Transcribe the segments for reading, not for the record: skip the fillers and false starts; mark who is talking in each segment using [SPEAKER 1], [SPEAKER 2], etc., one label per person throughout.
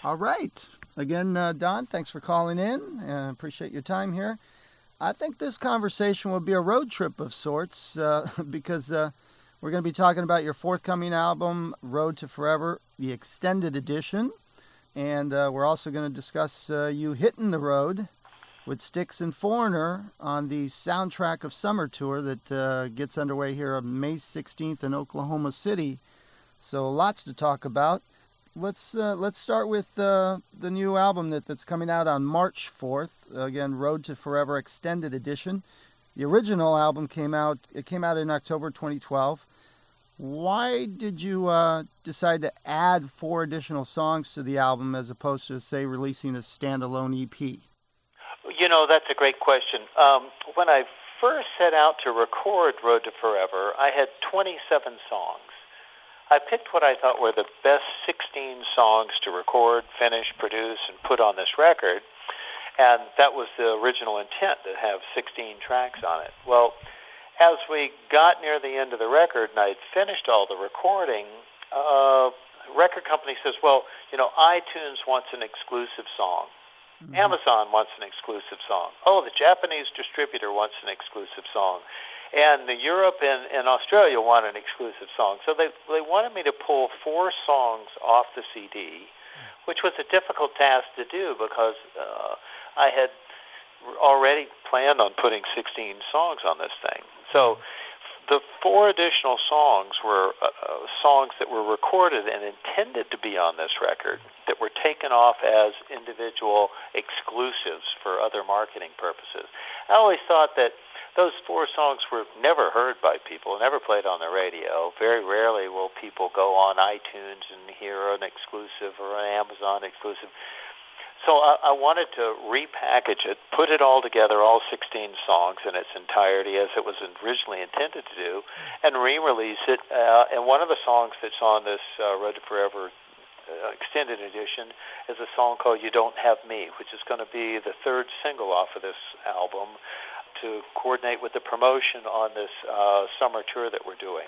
[SPEAKER 1] All right. Again, Don, thanks for calling in. Appreciate your time here. I think this conversation will be a road trip of sorts because we're going to be talking about your forthcoming album, Road to Forever, the extended edition. And we're also going to discuss you hitting the road with Styx and Foreigner on the Soundtrack of Summer tour that gets underway here on May 16th in Oklahoma City. So lots to talk about. Let's start with the new album that's coming out on March 4th. Again, Road to Forever Extended Edition. The original album came out in October 2012. Why did you decide to add 4 additional songs to the album as opposed to, say, releasing a standalone EP?
[SPEAKER 2] That's a great question. When I first set out to record Road to Forever, I had 27 songs. I picked what I thought were the best 16 songs to record, finish, produce, and put on this record, and that was the original intent, to have 16 tracks on it. Well, as we got near the end of the record and I'd finished all the recording, record company says, well, iTunes wants an exclusive song. Mm-hmm. Amazon wants an exclusive song. Oh, the Japanese distributor wants an exclusive song. And Europe and Australia want an exclusive song. So they wanted me to pull 4 songs off the CD, which was a difficult task to do because I had already planned on putting 16 songs on this thing. So the 4 additional songs were songs that were recorded and intended to be on this record that were taken off as individual exclusives for other marketing purposes. I always thought that those 4 songs were never heard by people, never played on the radio. Very rarely will people go on iTunes and hear an exclusive or an Amazon exclusive. So I wanted to repackage it, put it all together, all 16 songs in its entirety as it was originally intended to do, and re-release it. And one of the songs that's on this Road to Forever extended edition is a song called You Don't Have Me, which is going to be the 3rd single off of this album to coordinate with the promotion on this summer tour that we're doing.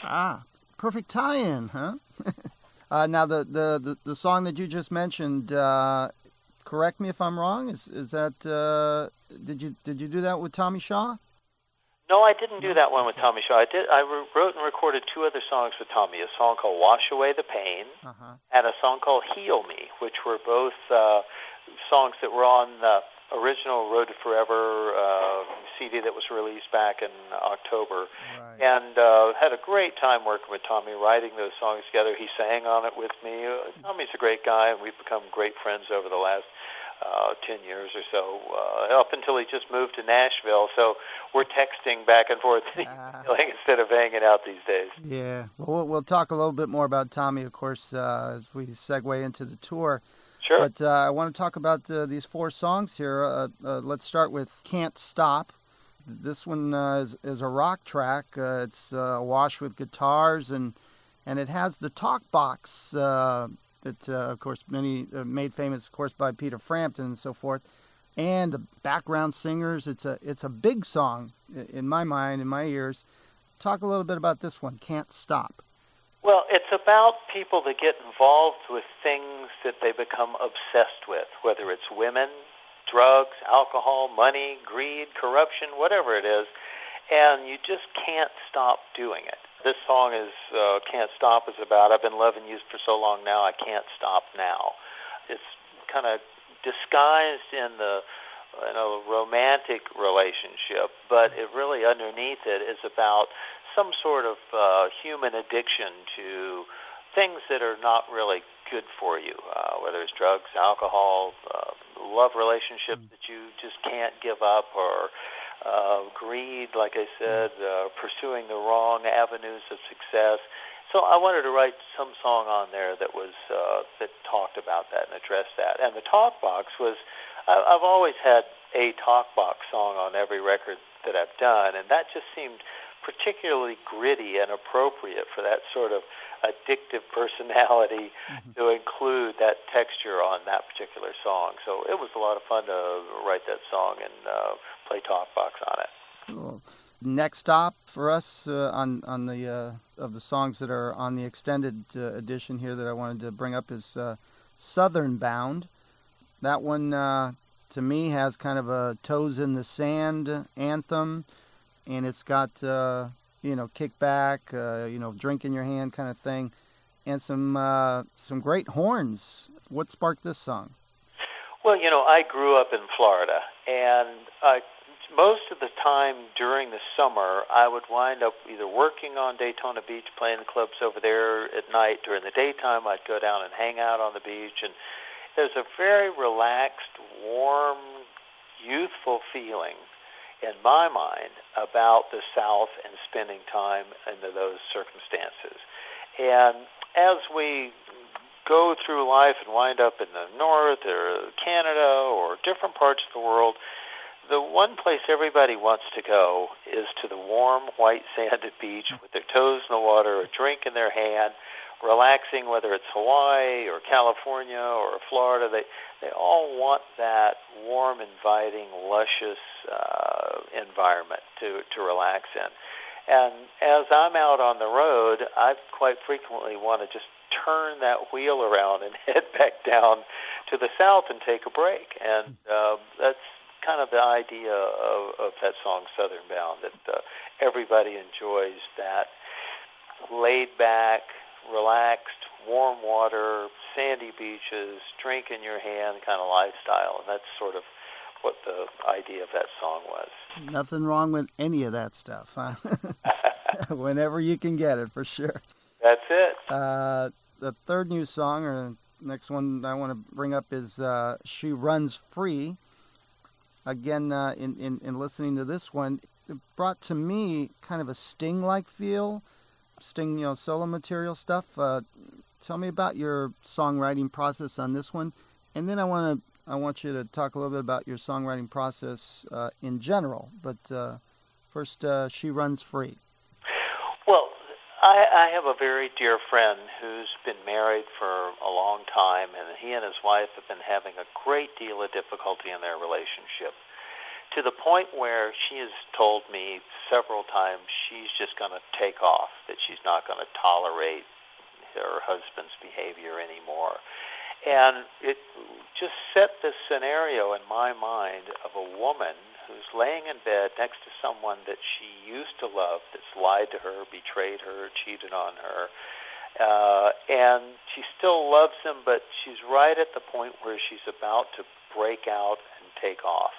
[SPEAKER 1] Ah, perfect tie-in, huh? Now the song that you just mentioned, correct me if I'm wrong. Is that did you do that with Tommy Shaw?
[SPEAKER 2] No, I didn't do that one with Tommy Shaw. I wrote and recorded 2 other songs with Tommy. A song called "Wash Away the Pain" and a song called "Heal Me," which were both songs that were on the original Road to Forever CD that was released back in October. Right. And had a great time working with Tommy, writing those songs together. He sang on it with me. Tommy's a great guy, and we've become great friends over the last 10 years or so, up until he just moved to Nashville. So we're texting back and forth instead of hanging out these days.
[SPEAKER 1] Yeah. Well, we'll talk a little bit more about Tommy, of course, as we segue into the tour.
[SPEAKER 2] Sure.
[SPEAKER 1] But I want to talk about these 4 songs here. Let's start with Can't Stop. This one is a rock track. It's awash with guitars, and it has the talk box that, of course, many made famous, of course, by Peter Frampton and so forth, and the background singers. It's a big song in my mind, in my ears. Talk a little bit about this one, Can't Stop.
[SPEAKER 2] Well, it's about people that get involved with things that they become obsessed with, whether it's women, drugs, alcohol, money, greed, corruption, whatever it is, and you just can't stop doing it. This song is Can't Stop is about, I've been loving you for so long now, I can't stop now. It's kind of disguised in the romantic relationship, but it really underneath it is about some sort of human addiction to things that are not really good for you, whether it's drugs, alcohol, love relationships that you just can't give up, or greed, like I said, pursuing the wrong avenues of success. So I wanted to write some song on there that was that talked about that and addressed that. And the talk box was, I've always had a talk box song on every record that I've done, and that just seemed particularly gritty and appropriate for that sort of addictive personality to include that texture on that particular song. So it was a lot of fun to write that song and play talkbox on it.
[SPEAKER 1] Cool. Next stop for us on the of the songs that are on the extended edition here that I wanted to bring up is Southern Bound. That one, to me, has kind of a toes in the sand anthem, and it's got, kick back, drink in your hand kind of thing, and some great horns. What sparked this song?
[SPEAKER 2] Well, I grew up in Florida, and most of the time during the summer, I would wind up either working on Daytona Beach, playing the clubs over there at night. During the daytime, I'd go down and hang out on the beach, and there's a very relaxed, warm, youthful feeling in my mind about the South and spending time under those circumstances. And as we go through life and wind up in the North or Canada or different parts of the world, the one place everybody wants to go is to the warm, white, sanded beach with their toes in the water, a drink in their hand, relaxing, whether it's Hawaii or California or Florida. They all want that warm, inviting, luscious environment to relax in. And as I'm out on the road, I quite frequently want to just turn that wheel around and head back down to the South and take a break. And that's kind of the idea of that song, Southern Bound, that everybody enjoys that laid-back, relaxed, warm water, sandy beaches, drink in your hand kind of lifestyle. And that's sort of what the idea of that song was.
[SPEAKER 1] Nothing wrong with any of that stuff, huh? Whenever you can get it, for sure.
[SPEAKER 2] That's it.
[SPEAKER 1] The third new song, or next one I want to bring up, is She Runs Free. Again, in listening to this one, it brought to me kind of a Sting-like feel. Sting, solo material stuff. Tell me about your songwriting process on this one, and then I want you to talk a little bit about your songwriting process in general. But first, She Runs Free.
[SPEAKER 2] Well, I have a very dear friend who's been married for a long time, and he and his wife have been having a great deal of difficulty in their relationship, to the point where she has told me several times she's just going to take off, that she's not going to tolerate her husband's behavior anymore. And it just set this scenario in my mind of a woman who's laying in bed next to someone that she used to love, that's lied to her, betrayed her, cheated on her, and she still loves him, but she's right at the point where she's about to break out and take off.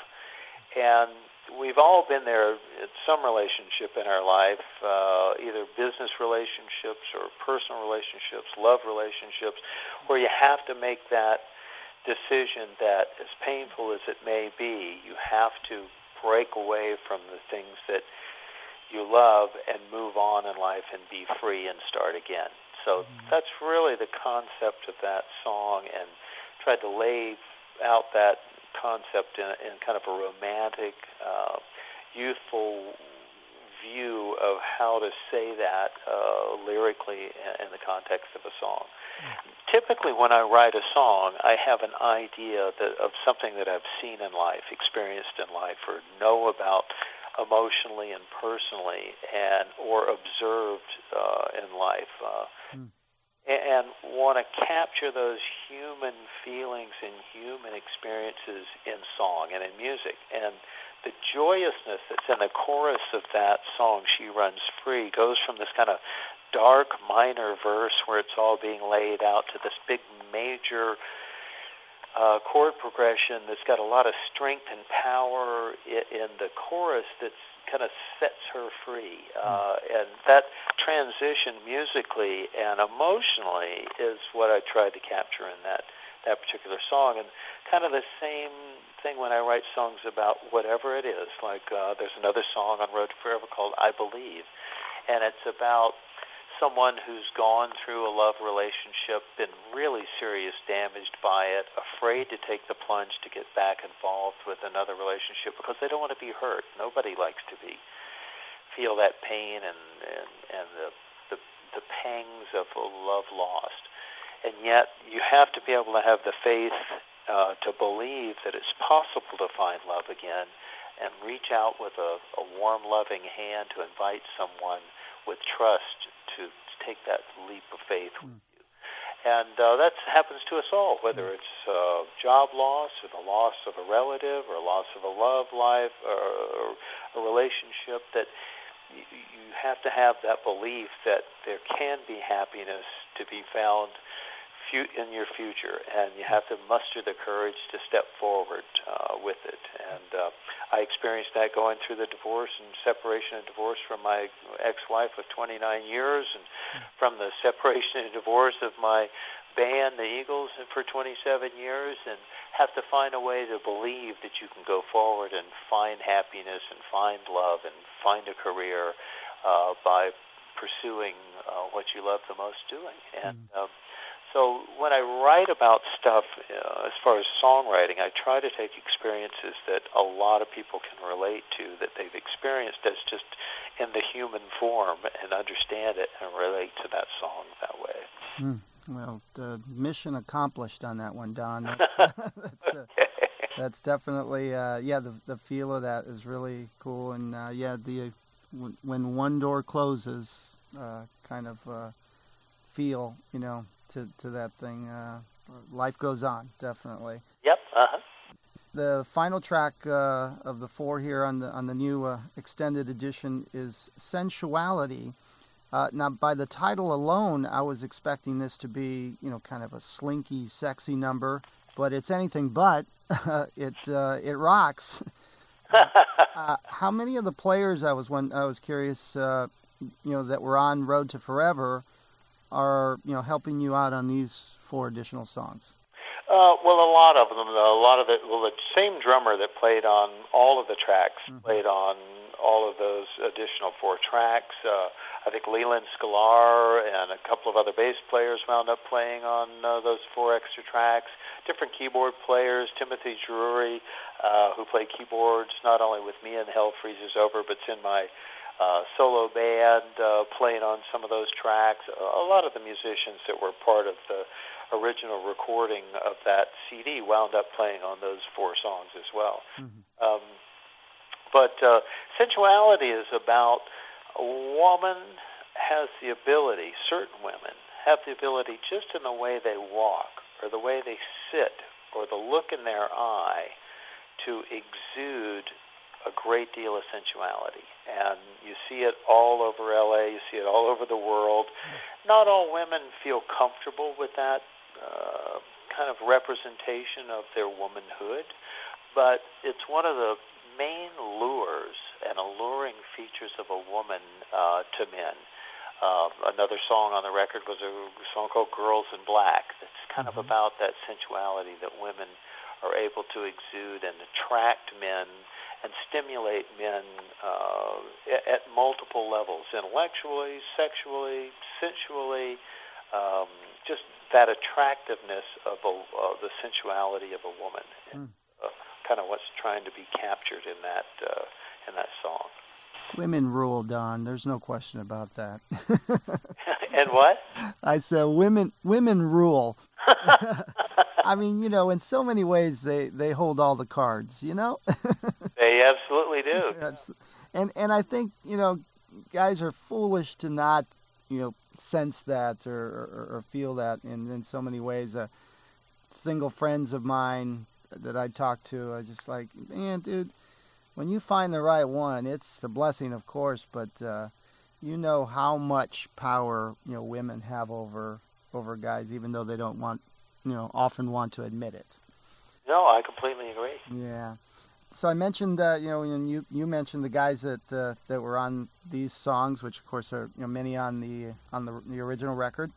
[SPEAKER 2] And we've all been there in some relationship in our life, either business relationships or personal relationships, love relationships, where you have to make that decision that, as painful as it may be, you have to break away from the things that you love and move on in life and be free and start again. So that's really the concept of that song, and tried to lay out that concept in kind of a romantic, youthful view of how to say that lyrically in the context of a song. Typically, when I write a song, I have an idea of something that I've seen in life, experienced in life, or know about emotionally and personally, or observed in life, and want to capture those human feelings and human experiences in song and in music. And the joyousness that's in the chorus of that song, She Runs Free, goes from this kind of dark minor verse where it's all being laid out to this big major chord progression that's got a lot of strength and power in the chorus that's kind of sets her free. And that transition musically and emotionally is what I tried to capture in that particular song. And kind of the same thing when I write songs about whatever it is. Like there's another song on Road to Forever called I Believe, and it's about someone who's gone through a love relationship, been really serious damaged by it, afraid to take the plunge to get back involved with another relationship because they don't want to be hurt. Nobody likes to feel that pain and the pangs of a love lost. And yet you have to be able to have the faith to believe that it's possible to find love again and reach out with a warm, loving hand to invite someone with trust to take that leap of faith with you. And that happens to us all, whether it's job loss or the loss of a relative or loss of a love life or a relationship, that you have to have that belief that there can be happiness to be found in your future, and you have to muster the courage to step forward with it. And I experienced that going through the divorce and separation and divorce from my ex-wife of 29 years, and from the separation and divorce of my band, the Eagles, for 27 years, and have to find a way to believe that you can go forward and find happiness and find love and find a career by pursuing what you love the most doing. And so when I write about stuff as far as songwriting, I try to take experiences that a lot of people can relate to, that they've experienced as just in the human form, and understand it and relate to that song that way.
[SPEAKER 1] Well, mission accomplished on that one, Don. That's definitely, the feel of that is really cool. And, when one door closes, kind of feel, to that thing. Life goes on, definitely.
[SPEAKER 2] Yep.
[SPEAKER 1] The final track of the four here on the new extended edition is Sensuality. Now, by the title alone, I was expecting this to be, kind of a slinky, sexy number, but it's anything but. It rocks. How many of the players I was curious, that were on Road to Forever are helping you out on these four additional songs?
[SPEAKER 2] Well, a lot of them. The same drummer that played on all of the tracks played on all of those additional four tracks. I think Leland Sklar and a couple of other bass players wound up playing on those four extra tracks. Different keyboard players, Timothy Drury, who played keyboards not only with me in Hell Freezes Over, but it's in my solo band, playing on some of those tracks. A lot of the musicians that were part of the original recording of that CD wound up playing on those four songs as well. But Sensuality is about a woman has the ability, certain women have the ability, just in the way they walk or the way they sit or the look in their eye, to exude a great deal of sensuality. And you see it all over LA, you see it all over the world. Not all women feel comfortable with that kind of representation of their womanhood, but it's one of the main lures and alluring features of a woman to men. Another song on the record was a song called Girls in Black. It's kind of about that sensuality that women are able to exude and attract men and stimulate men at multiple levels, intellectually, sexually, sensually, just that attractiveness of the sensuality of a woman. Kind of what's trying to be captured in that song.
[SPEAKER 1] Women rule, Don. There's no question about that.
[SPEAKER 2] And what?
[SPEAKER 1] I said women rule. I mean, in so many ways they hold all the cards,
[SPEAKER 2] They absolutely do.
[SPEAKER 1] And I think, guys are foolish to not, sense that or feel that in so many ways. Single friends of mine that I talk to are just like, man, dude, when you find the right one, it's a blessing, of course, but how much power women have over guys, even though they don't often want to admit it.
[SPEAKER 2] No, I completely agree.
[SPEAKER 1] Yeah. So I mentioned and you mentioned the guys that were on these songs, which of course are many on the original record.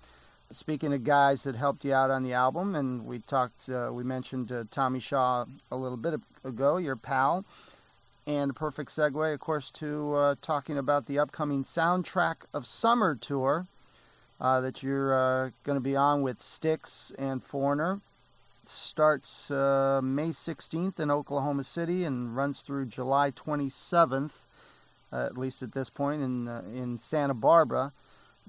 [SPEAKER 1] Speaking of guys that helped you out on the album, and we mentioned Tommy Shaw a little bit ago, your pal, and a perfect segue, of course, to talking about the upcoming Soundtrack of Summer tour that you're going to be on with Styx and Foreigner. It starts May 16th in Oklahoma City and runs through July 27th, at least at this point, in Santa Barbara.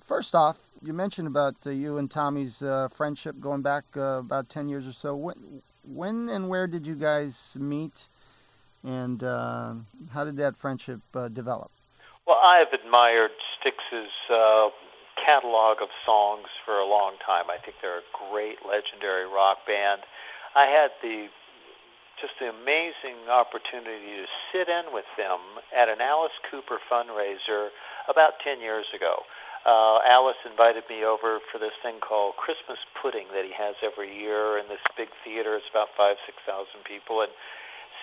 [SPEAKER 1] First off, you mentioned about you and Tommy's friendship going back about 10 years or so. When and where did you guys meet, and how did that friendship develop?
[SPEAKER 2] Well, I've admired Styx's catalog of songs for a long time. I think they're a great, legendary rock band. I had just the amazing opportunity to sit in with them at an Alice Cooper fundraiser about 10 years ago. Alice invited me over for this thing called Christmas Pudding that he has every year in this big theater. It's about 5,000-6,000 people, and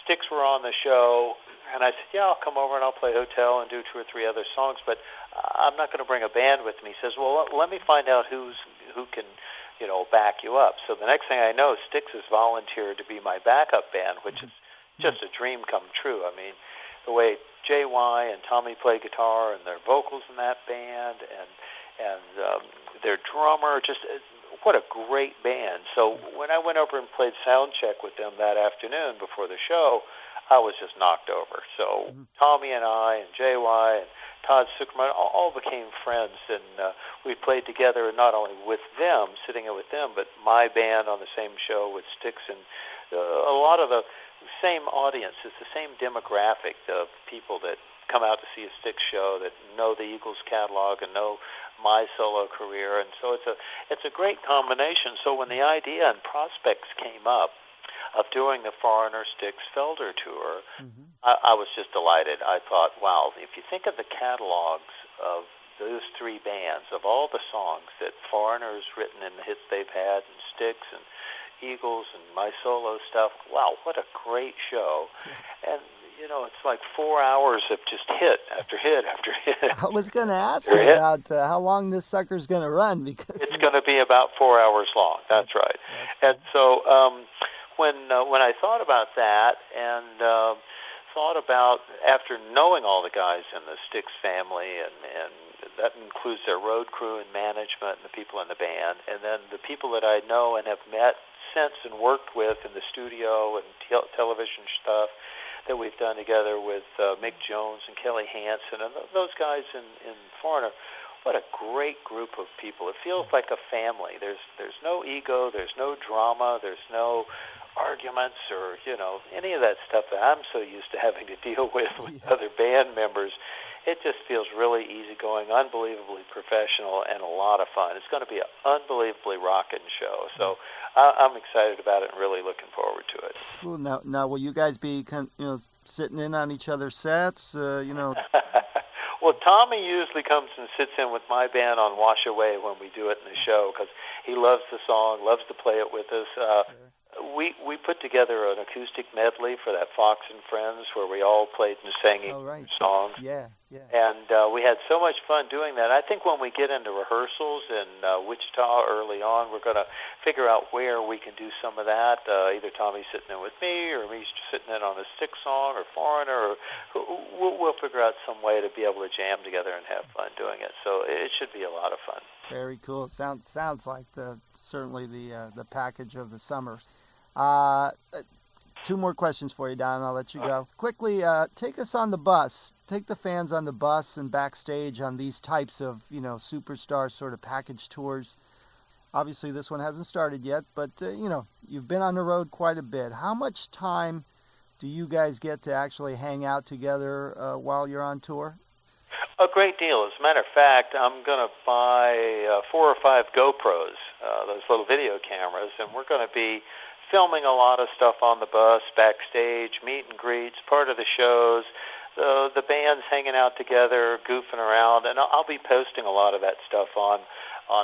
[SPEAKER 2] Styx were on the show, and I said, yeah, I'll come over and I'll play hotel and do 2 or 3 other songs, but I'm not going to bring a band with me. He says, well, let me find out who can, back you up. So the next thing I know, Styx has volunteered to be my backup band, which is just a dream come true. I mean, the way JY and Tommy play guitar and their vocals in that band and their drummer, just what a great band. So when I went over and played sound check with them that afternoon before the show, I was just knocked over. So Tommy and I and JY and Todd Zuckerman all became friends, and we played together not only with them, sitting in with them, but my band on the same show with Styx, and a lot of the same audience. It's the same demographic of people that come out to see a Styx show that know the Eagles catalog and know my solo career, and so it's a great combination. So when the idea and prospects came up of doing the Foreigner Styx Felder tour, I was just delighted. I thought, wow, if you think of the catalogs of those 3 bands, of all the songs that Foreigner's written and the hits they've had, and Styx and Eagles and my solo stuff, wow, what a great show. And it's like 4 hours of just hit after hit after hit.
[SPEAKER 1] I was going to ask you about how long this sucker's going to run, because
[SPEAKER 2] it's going to be about 4 hours long. That's right. And so when I thought about that and thought about, after knowing all the guys in the Styx family, and that includes their road crew and management and the people in the band, and then the people that I know and have met since and worked with in the studio and television stuff that we've done together with Mick Jones and Kelly Hansen and those guys in Foreigner. What a great group of people. It feels like a family. There's no ego, there's no drama, there's no arguments or, any of that stuff that I'm so used to having to deal with other band members. It just feels really easygoing, unbelievably professional, and a lot of fun. It's going to be an unbelievably rocking show. So I'm excited about it and really looking forward to it.
[SPEAKER 1] Cool. Now, will you guys be sitting in on each other's sets?
[SPEAKER 2] Well, Tommy usually comes and sits in with my band on Wash Away when we do it in the show, because he loves the song, loves to play it with us. We put together an acoustic medley for that Fox and Friends where we all played and sang songs.
[SPEAKER 1] Yeah.
[SPEAKER 2] And we had so much fun doing that. I think when we get into rehearsals in Wichita early on, we're going to figure out where we can do some of that. Either Tommy sitting in with me, or me sitting in on a Styx song, or Foreigner, or we'll figure out some way to be able to jam together and have fun doing it. So it should be a lot of fun.
[SPEAKER 1] Very cool. Sounds like certainly the package of the summer. 2 more questions for you, Don, and I'll let you go. Quickly, take us on the bus. Take the fans on the bus and backstage on these types of, superstar sort of package tours. Obviously, this one hasn't started yet, but, you've been on the road quite a bit. How much time do you guys get to actually hang out together while you're on tour?
[SPEAKER 2] A great deal. As a matter of fact, I'm going to buy 4 or 5 GoPros, those little video cameras, and we're going to be filming a lot of stuff on the bus, backstage, meet and greets, part of the shows, the band's hanging out together, goofing around, and I'll be posting a lot of that stuff on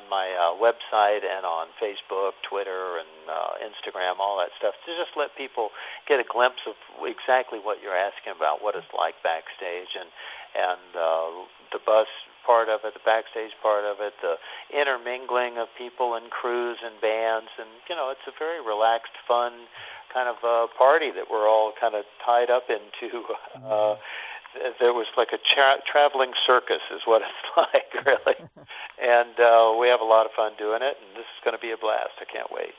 [SPEAKER 2] my website and on Facebook, Twitter, and Instagram, all that stuff, to just let people get a glimpse of exactly what you're asking about, what it's like backstage, and the bus part of it, the backstage part of it, the intermingling of people and crews and bands, and it's a very relaxed, fun kind of party that we're all kind of tied up into. There was like a traveling circus is what it's like, really. And we have a lot of fun doing it, and this is going to be a blast. I can't wait.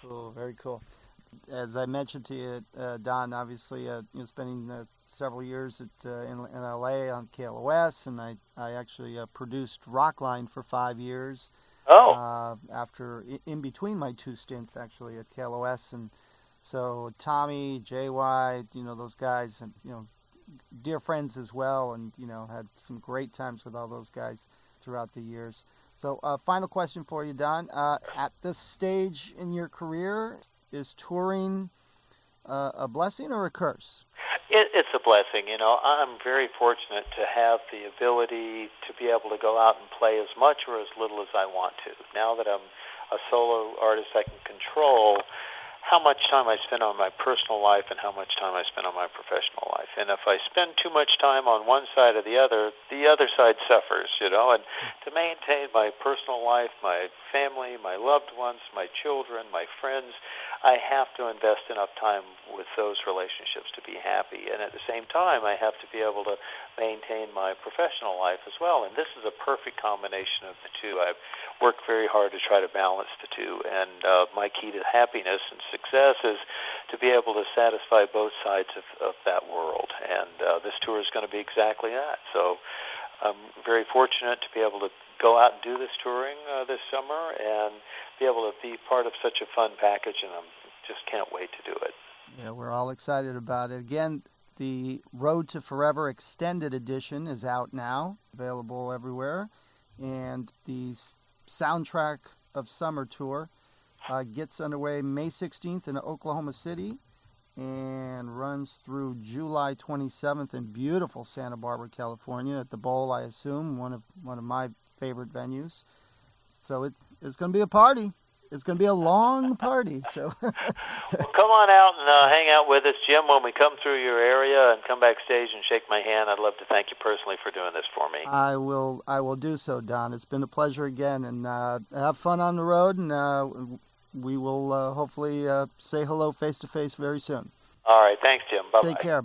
[SPEAKER 1] Cool, very cool. As I mentioned to you, Don, obviously, spending several years in L.A. on KLOS, and I actually produced Rockline for 5 years. After in between my 2 stints, actually, at KLOS, and so Tommy, JY, those guys, and dear friends as well, and had some great times with all those guys throughout the years. So, final question for you, Don. At this stage in your career, is touring a blessing or a curse?
[SPEAKER 2] It's a blessing. I'm very fortunate to have the ability to be able to go out and play as much or as little as I want to. Now that I'm a solo artist, I can control how much time I spend on my personal life and how much time I spend on my professional life. And if I spend too much time on one side or the other side suffers, And to maintain my personal life, my family, my loved ones, my children, my friends, I have to invest enough time with those relationships to be happy. And at the same time, I have to be able to maintain my professional life as well. And this is a perfect combination of the two. I've worked very hard to try to balance the two. And my key to happiness and success is to be able to satisfy both sides of that world. And this tour is going to be exactly that. So I'm very fortunate to be able to go out and do this touring this summer and be able to be part of such a fun package, and I just can't wait to do it.
[SPEAKER 1] Yeah, we're all excited about it. Again, the Road to Forever Extended Edition is out now, available everywhere, and the Soundtrack of Summer Tour gets underway May 16th in Oklahoma City and runs through July 27th in beautiful Santa Barbara, California, at the Bowl, I assume, one of my favorite venues. So it's going to be a party. It's going to be a long party. So
[SPEAKER 2] well, come on out and hang out with us, Jim. When we come through your area and come backstage and shake my hand, I'd love to thank you personally for doing this for me.
[SPEAKER 1] I will do so, Don. It's been a pleasure again, and have fun on the road, and we will hopefully say hello face to face very soon.
[SPEAKER 2] All right, thanks, Jim. Bye-bye.
[SPEAKER 1] Take care.